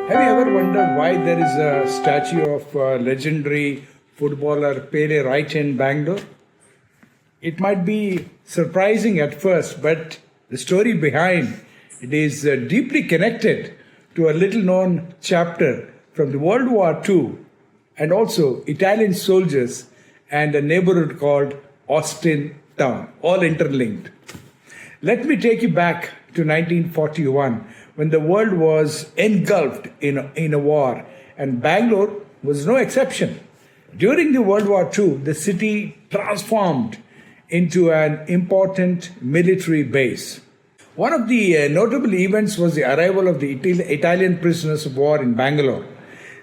Have you ever wondered why there is a statue of legendary footballer Pelé right in Bangalore? It might be surprising at first, but the story behind it is deeply connected to a little known chapter from the World War II and also Italian soldiers and a neighborhood called Austin Town, all interlinked. Let me take you back to 1941 when the world was engulfed in a war, and Bangalore was no exception. During the World War II, the city transformed into an important military base. One of the notable events was the arrival of the Italian prisoners of war in Bangalore.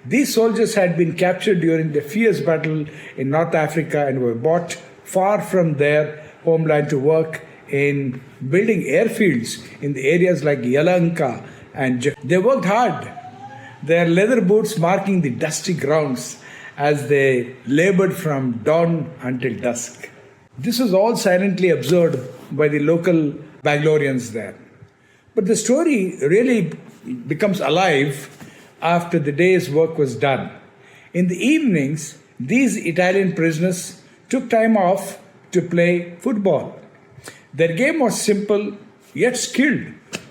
These soldiers had been captured during the fierce battle in North Africa and were brought far from their homeland to work in building airfields in the areas like Yelahanka, and they worked hard, their leather boots marking the dusty grounds as they labored from dawn until dusk. This was all silently observed by the local Bangaloreans there. But the story really becomes alive after the day's work was done. In the evenings, these Italian prisoners took time off to play football. Their game was simple yet skilled,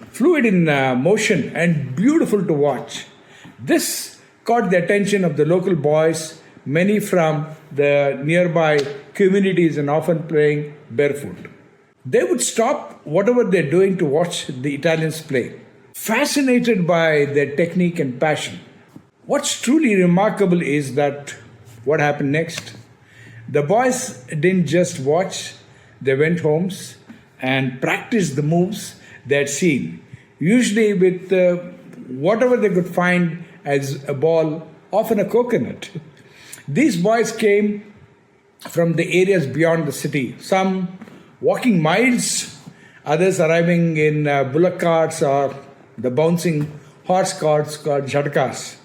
fluid in motion, and beautiful to watch. This caught the attention of the local boys, many from the nearby communities and often playing barefoot. They would stop whatever they're doing to watch the Italians play, fascinated by their technique and passion. What's truly remarkable is that what happened next. The boys didn't just watch, they went homes and practiced the moves they had seen, usually with whatever they could find as a ball, often a coconut. These boys came from the areas beyond the city, some walking miles, others arriving in bullock carts or the bouncing horse carts called jhatkas.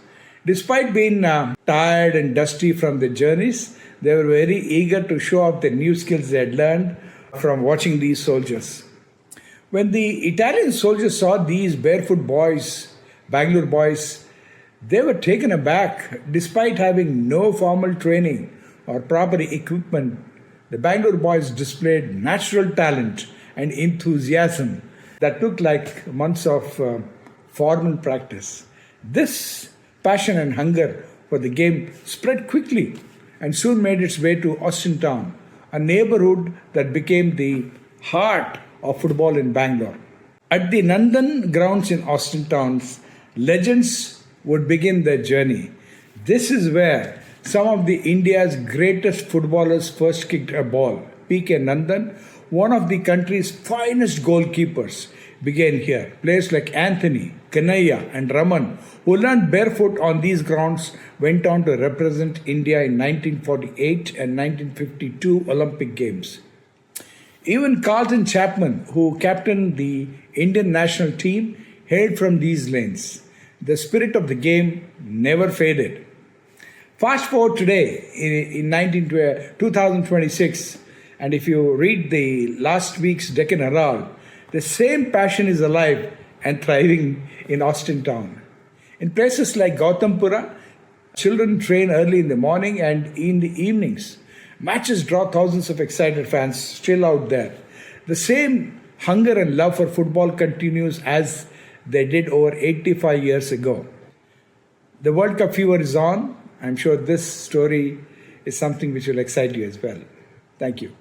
Despite being tired and dusty from their journeys, they were very eager to show off the new skills they had learned from watching these soldiers. When the Italian soldiers saw these barefoot boys, Bangalore boys, they were taken aback. Despite having no formal training or proper equipment, the Bangalore boys displayed natural talent and enthusiasm that took like months of formal practice. This passion and hunger for the game spread quickly and soon made its way to Austin Town, a neighborhood that became the heart of football in Bangalore. At the Nandan grounds in Austin Town, legends would begin their journey. This is where some of the India's greatest footballers first kicked a ball. P.K. Nandan, one of the country's finest goalkeepers, began here. Players like Anthony, Kanaya, and Raman, who learned barefoot on these grounds, went on to represent India in 1948 and 1952 Olympic Games. Even Carlton Chapman, who captained the Indian national team, hailed from these lanes. The spirit of the game never faded. Fast forward today in 2026, and if you read the last week's Deccan Herald, the same passion is alive and thriving in Austin Town. In places like Gautampura, children train early in the morning and in the evenings. Matches draw thousands of excited fans still out there. The same hunger and love for football continues as they did over 85 years ago. The World Cup fever is on. I'm sure this story is something which will excite you as well. Thank you.